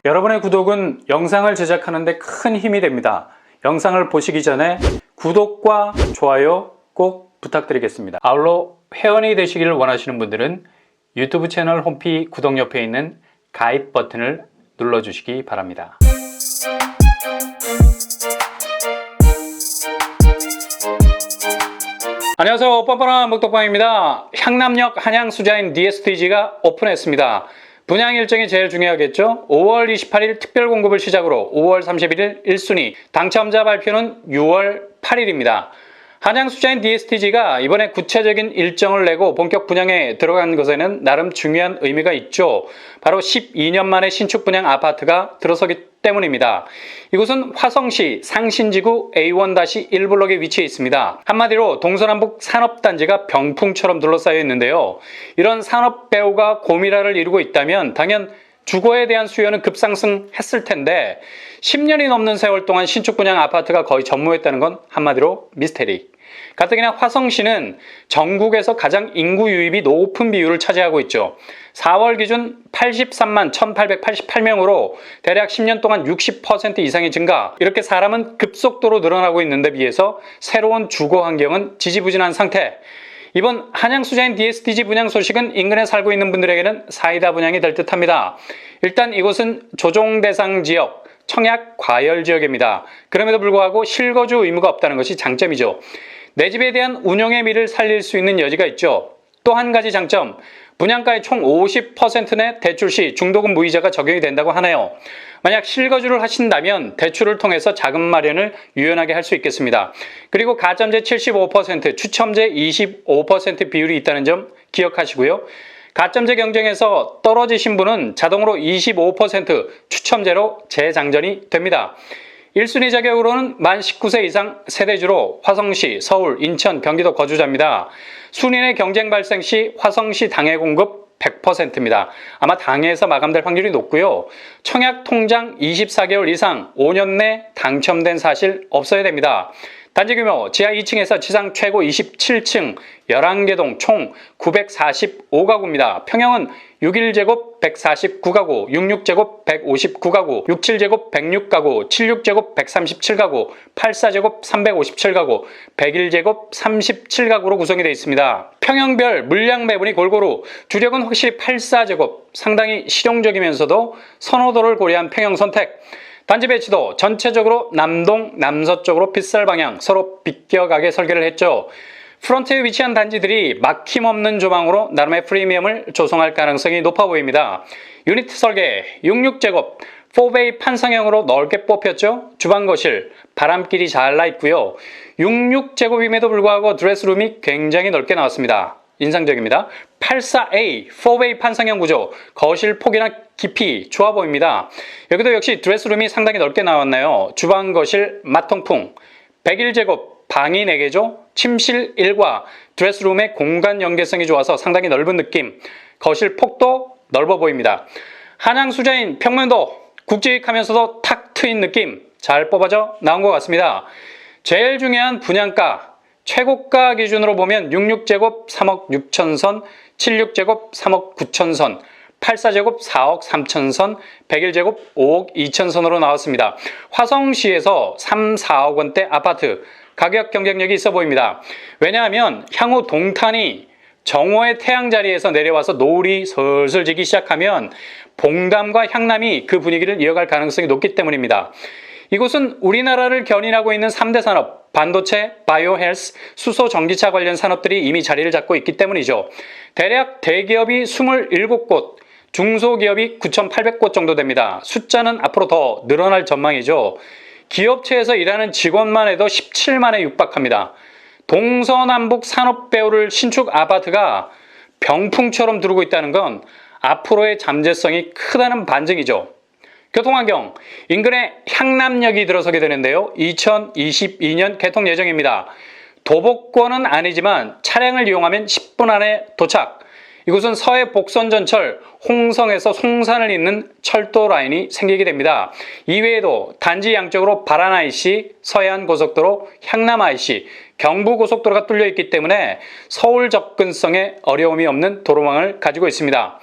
여러분의 구독은 영상을 제작하는 데 큰 힘이 됩니다. 영상을 보시기 전에 구독과 좋아요 꼭 부탁드리겠습니다. 아울러 회원이 되시기를 원하시는 분들은 유튜브 채널 홈페이지 구독 옆에 있는 가입 버튼을 눌러주시기 바랍니다. 안녕하세요. 뻔뻔한 먹덕방입니다. 향남역 한양수자인 DSTG가 오픈했습니다. 분양 일정이 제일 중요하겠죠. 5월 28일 특별 공급을 시작으로 5월 31일 1순위, 당첨자 발표는 6월 8일입니다. 한양수자인 DSTG가 이번에 구체적인 일정을 내고 본격 분양에 들어간 것에는 나름 중요한 의미가 있죠. 바로 12년 만에 신축 분양 아파트가 들어서기 때문입니다. 이곳은 화성시 상신지구 A1-1블록에 위치해 있습니다. 한마디로 동서남북 산업단지가 병풍처럼 둘러싸여 있는데요. 이런 산업배후가 고미라를 이루고 있다면 당연 주거에 대한 수요는 급상승했을 텐데 10년이 넘는 세월 동안 신축 분양 아파트가 거의 전무했다는 건 한마디로 미스테리. 가뜩이나 화성시는 전국에서 가장 인구 유입이 높은 비율을 차지하고 있죠. 4월 기준 83만 1888명으로 대략 10년 동안 60% 이상의 증가. 이렇게 사람은 급속도로 늘어나고 있는데 비해서 새로운 주거 환경은 지지부진한 상태. 이번 한양수자인 DSTG 분양 소식은 인근에 살고 있는 분들에게는 사이다 분양이 될 듯합니다. 일단 이곳은 조정 대상 지역, 청약 과열 지역입니다. 그럼에도 불구하고 실거주 의무가 없다는 것이 장점이죠. 내 집에 대한 운영의 미를 살릴 수 있는 여지가 있죠. 또 한 가지 장점, 분양가의 총 50% 내 대출 시 중도금 무이자가 적용이 된다고 하네요. 만약 실거주를 하신다면 대출을 통해서 자금 마련을 유연하게 할 수 있겠습니다. 그리고 가점제 75%, 추첨제 25% 비율이 있다는 점 기억하시고요. 가점제 경쟁에서 떨어지신 분은 자동으로 25% 추첨제로 재장전이 됩니다. 1순위 자격으로는 만 19세 이상 세대주로 화성시, 서울, 인천, 경기도 거주자입니다. 순위의 경쟁 발생 시 화성시 당해 공급 100%입니다. 아마 당해에서 마감될 확률이 높고요. 청약 통장 24개월 이상 5년 내 당첨된 사실 없어야 됩니다. 단지 규모 지하 2층에서 지상 최고 27층 11개 동 총 945가구입니다. 평형은 61제곱 149가구, 66제곱 159가구, 67제곱 106가구, 76제곱 137가구, 84제곱 357가구, 101제곱 37가구로 구성이 되어 있습니다. 평형별 물량 배분이 골고루, 주력은 확실히 84제곱, 상당히 실용적이면서도 선호도를 고려한 평형 선택. 단지 배치도 전체적으로 남동, 남서쪽으로 빗살 방향 서로 비껴가게 설계를 했죠. 프런트에 위치한 단지들이 막힘없는 조망으로 나름의 프리미엄을 조성할 가능성이 높아 보입니다. 유니트 설계 66제곱 4베이 판상형으로 넓게 뽑혔죠. 주방 거실 바람길이 잘 나 있고요. 66제곱임에도 불구하고 드레스룸이 굉장히 넓게 나왔습니다. 인상적입니다. 84A 4베이 판상형 구조, 거실 폭이나 깊이 좋아 보입니다. 여기도 역시 드레스룸이 상당히 넓게 나왔나요. 주방 거실 마통풍 101제곱 방이 4개죠. 침실 1과 드레스룸의 공간 연계성이 좋아서 상당히 넓은 느낌. 거실 폭도 넓어 보입니다. 한양수자인 평면도 굵직하면서도 탁 트인 느낌 잘 뽑아져 나온 것 같습니다. 제일 중요한 분양가. 최고가 기준으로 보면 66제곱 3억 6천 선, 76제곱 3억 9천 선, 84제곱 4억 3천 선, 101제곱 5억 2천 선으로 나왔습니다. 화성시에서 3, 4억 원대 아파트 가격 경쟁력이 있어 보입니다. 왜냐하면 향후 동탄이 정오의 태양 자리에서 내려와서 노을이 슬슬 지기 시작하면 봉담과 향남이 그 분위기를 이어갈 가능성이 높기 때문입니다. 이곳은 우리나라를 견인하고 있는 3대 산업, 반도체, 바이오 헬스, 수소 전기차 관련 산업들이 이미 자리를 잡고 있기 때문이죠. 대략 대기업이 27곳, 중소기업이 9,800곳 정도 됩니다. 숫자는 앞으로 더 늘어날 전망이죠. 기업체에서 일하는 직원만 해도 17만에 육박합니다. 동서남북 산업배후를 신축 아파트가 병풍처럼 두르고 있다는 건 앞으로의 잠재성이 크다는 반증이죠. 교통환경, 인근에 향남역이 들어서게 되는데요. 2022년 개통 예정입니다. 도보권은 아니지만 차량을 이용하면 10분 안에 도착. 이곳은 서해 복선전철 홍성에서 송산을 잇는 철도 라인이 생기게 됩니다. 이외에도 단지 양쪽으로 바란 IC, 서해안 고속도로, 향남 IC, 경부 고속도로가 뚫려 있기 때문에 서울 접근성에 어려움이 없는 도로망을 가지고 있습니다.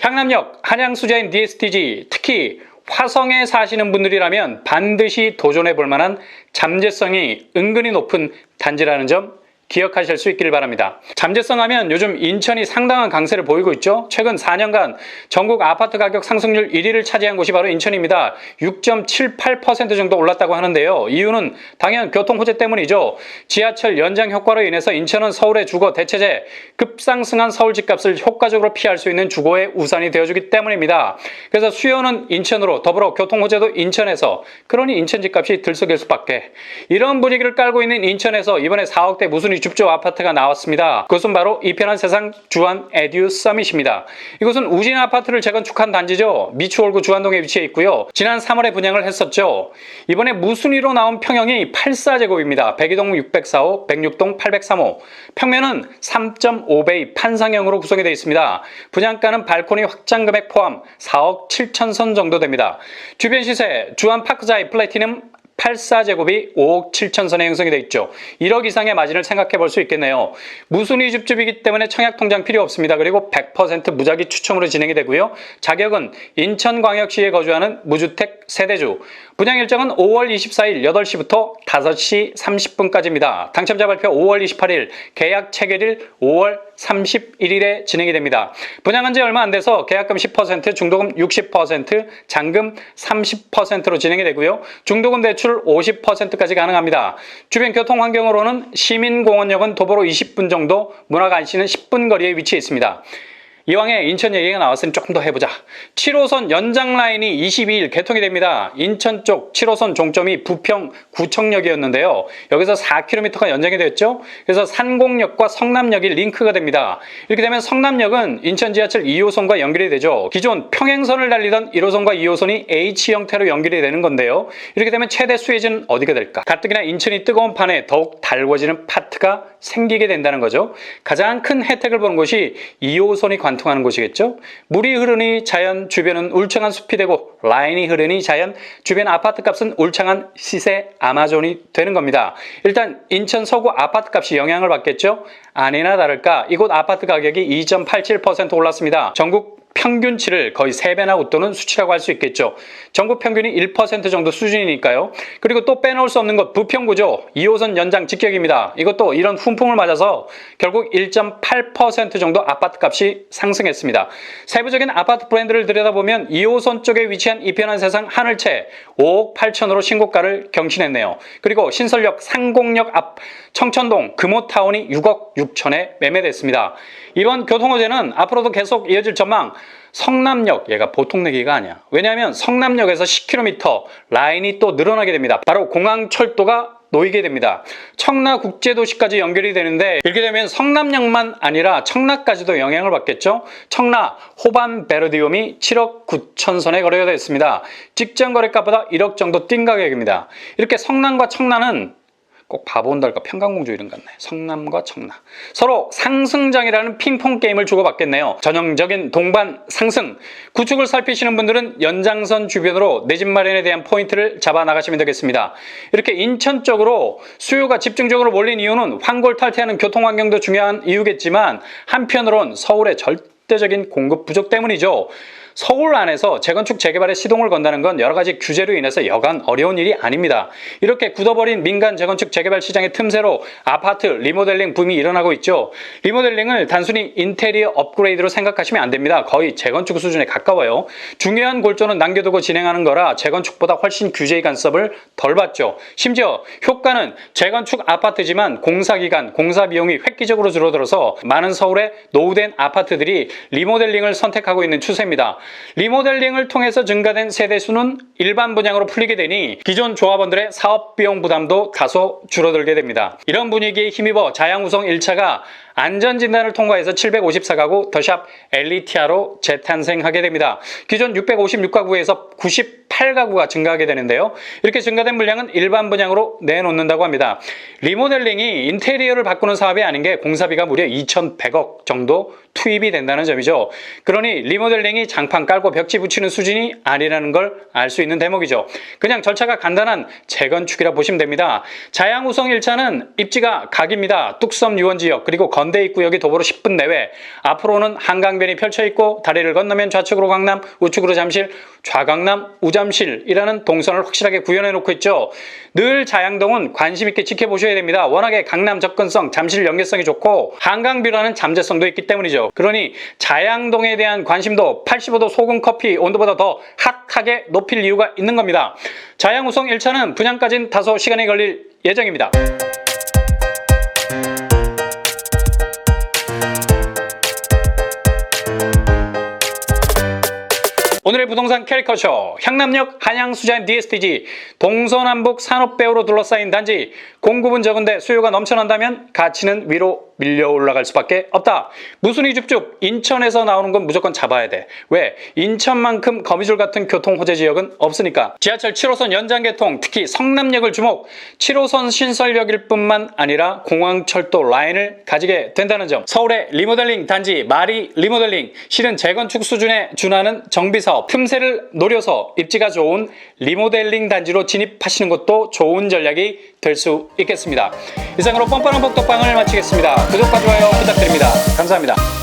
향남역, 한양수자인 DSTG, 특히 화성에 사시는 분들이라면 반드시 도전해 볼 만한 잠재성이 은근히 높은 단지라는 점 기억하실 수 있기를 바랍니다. 잠재성 하면 요즘 인천이 상당한 강세를 보이고 있죠. 최근 4년간 전국 아파트 가격 상승률 1위를 차지한 곳이 바로 인천입니다. 6.78% 정도 올랐다고 하는데요. 이유는 당연 교통 호재 때문이죠. 지하철 연장 효과로 인해서 인천은 서울의 주거 대체제, 급상승한 서울 집값을 효과적으로 피할 수 있는 주거의 우산이 되어주기 때문입니다. 그래서 수요는 인천으로, 더불어 교통 호재도 인천에서, 그러니 인천 집값이 들썩일 수밖에. 이런 분위기를 깔고 있는 인천에서 이번에 4억대 무순위 줍조 아파트가 나왔습니다. 그것은 바로 이편한 세상 주한 에듀 서밋입니다. 이곳은 우진 아파트를 재건축한 단지죠. 미추홀구 주안동에 위치해 있고요. 지난 3월에 분양을 했었죠. 이번에 무순위로 나온 평형이 84제곱입니다. 백이동 604호, 106동 803호. 평면은 3.5베이 판상형으로 구성이 되어 있습니다. 분양가는 발코니 확장 금액 포함 4억 7천 선 정도 됩니다. 주변 시세 주안 파크자이 플래티넘 84제곱이 5억 7천 선에 형성이 되어 있죠. 1억 이상의 마진을 생각해 볼 수 있겠네요. 무순위 줍줍이기 때문에 청약통장 필요 없습니다. 그리고 100% 무작위 추첨으로 진행이 되고요. 자격은 인천광역시에 거주하는 무주택 세대주. 분양 일정은 5월 24일 8시부터 5시 30분까지입니다. 당첨자 발표 5월 28일, 계약 체결일 5월 31일에 진행이 됩니다. 분양한 지 얼마 안 돼서 계약금 10%, 중도금 60%, 잔금 30%로 진행이 되고요. 중도금 대출 50%까지 가능합니다. 주변 교통 환경으로는 시민공원역은 도보로 20분 정도, 문화간시는 10분 거리에 위치해 있습니다. 이왕에 인천 얘기가 나왔으니 조금 더 해보자. 7호선 연장 라인이 22일 개통이 됩니다. 인천 쪽 7호선 종점이 부평 구청역이었는데요. 여기서 4km가 연장이 됐죠. 그래서 산곡역과 성남역이 링크가 됩니다. 이렇게 되면 성남역은 인천 지하철 2호선과 연결이 되죠. 기존 평행선을 달리던 1호선과 2호선이 H 형태로 연결이 되는 건데요. 이렇게 되면 최대 수혜지는 어디가 될까? 가뜩이나 인천이 뜨거운 판에 더욱 달궈지는 파트가 생기게 된다는 거죠. 가장 큰 혜택을 보는 곳이 2호선이 관통하는 곳이겠죠. 물이 흐르니 자연 주변은 울창한 숲이 되고, 라인이 흐르니 자연 주변 아파트 값은 울창한 시세 아마존이 되는 겁니다. 일단 인천 서구 아파트 값이 영향을 받겠죠. 아니나 다를까 이곳 아파트 가격이 2.87% 올랐습니다. 전국 평균치를 거의 3배나 웃도는 수치라고 할 수 있겠죠. 전국 평균이 1% 정도 수준이니까요. 그리고 또 빼놓을 수 없는 것 부평구죠. 2호선 연장 직격입니다. 이것도 이런 훈풍을 맞아서 결국 1.8% 정도 아파트 값이 상승했습니다. 세부적인 아파트 브랜드를 들여다보면 2호선 쪽에 위치한 이편한 세상 하늘채 5억 8천으로 신고가를 경신했네요. 그리고 신설역 상곡역 앞 청천동 금호타운이 6억 6천에 매매됐습니다. 이번 교통호재는 앞으로도 계속 이어질 전망. 성남역, 얘가 보통 내기가 아니야. 왜냐하면 성남역에서 10km 라인이 또 늘어나게 됩니다. 바로 공항철도가 놓이게 됩니다. 청라국제도시까지 연결이 되는데, 이렇게 되면 성남역만 아니라 청라까지도 영향을 받겠죠. 청라 호반 베르디움이 7억 9천 선에 거래가 됐습니다. 직전 거래가보다 1억 정도 뛴 가격입니다. 이렇게 성남과 청라는 꼭 바보 온달까 평강공주 이름 같네. 성남과 청라 서로 상승장이라는 핑퐁 게임을 주고받겠네요. 전형적인 동반 상승. 구축을 살피시는 분들은 연장선 주변으로 내 집 마련에 대한 포인트를 잡아 나가시면 되겠습니다. 이렇게 인천 쪽으로 수요가 집중적으로 몰린 이유는 황골탈퇴하는 교통환경도 중요한 이유겠지만, 한편으론 서울의 절대적인 공급 부족 때문이죠. 서울 안에서 재건축 재개발에 시동을 건다는 건 여러 가지 규제로 인해서 여간 어려운 일이 아닙니다. 이렇게 굳어버린 민간 재건축 재개발 시장의 틈새로 아파트 리모델링 붐이 일어나고 있죠. 리모델링을 단순히 인테리어 업그레이드로 생각하시면 안 됩니다. 거의 재건축 수준에 가까워요. 중요한 골조는 남겨두고 진행하는 거라 재건축보다 훨씬 규제의 간섭을 덜 받죠. 심지어 효과는 재건축 아파트지만 공사기간, 공사비용이 획기적으로 줄어들어서 많은 서울의 노후된 아파트들이 리모델링을 선택하고 있는 추세입니다. 리모델링을 통해서 증가된 세대수는 일반 분양으로 풀리게 되니 기존 조합원들의 사업비용 부담도 다소 줄어들게 됩니다. 이런 분위기에 힘입어 자양우성 1차가 안전진단을 통과해서 754가구 더샵 엘리티아로 재탄생하게 됩니다. 기존 656가구에서 98가구가 증가하게 되는데요. 이렇게 증가된 물량은 일반 분양으로 내놓는다고 합니다. 리모델링이 인테리어를 바꾸는 사업이 아닌 게 공사비가 무려 2,100억 정도 투입이 된다는 점이죠. 그러니 리모델링이 장판 깔고 벽지 붙이는 수준이 아니라는 걸 알 수 있는 대목이죠. 그냥 절차가 간단한 재건축이라 보시면 됩니다. 자양우성 1차는 입지가 각입니다. 뚝섬 유원지역, 그리고 연대 입구역이 도보로 10분 내외, 앞으로는 한강변이 펼쳐있고 다리를 건너면 좌측으로 강남, 우측으로 잠실, 좌강남, 우잠실이라는 동선을 확실하게 구현해 놓고 있죠. 늘 자양동은 관심 있게 지켜보셔야 됩니다. 워낙에 강남 접근성, 잠실 연계성이 좋고 한강뷰라는 잠재성도 있기 때문이죠. 그러니 자양동에 대한 관심도 85도 소금 커피 온도보다 더 핫하게 높일 이유가 있는 겁니다. 자양우성 1차는 분양까지는 다소 시간이 걸릴 예정입니다. 오늘의 부동산 캐리커처, 향남역 한양수자인 DSTG, 동서남북 산업배후로 둘러싸인 단지, 공급은 적은데 수요가 넘쳐난다면 가치는 위로 밀려 올라갈 수밖에 없다. 무순이 줍줍, 인천에서 나오는 건 무조건 잡아야 돼. 왜? 인천만큼 거미줄 같은 교통 호재 지역은 없으니까. 지하철 7호선 연장 개통, 특히 성남역을 주목, 7호선 신설역일 뿐만 아니라 공항철도 라인을 가지게 된다는 점. 서울의 리모델링 단지, 마리 리모델링, 실은 재건축 수준에 준하는 정비사업, 틈새를 노려서 입지가 좋은 리모델링 단지로 진입하시는 것도 좋은 전략이 될 수 있겠습니다. 이상으로 뻔뻔한 복덕방을 마치겠습니다. 구독과 좋아요 부탁드립니다. 감사합니다.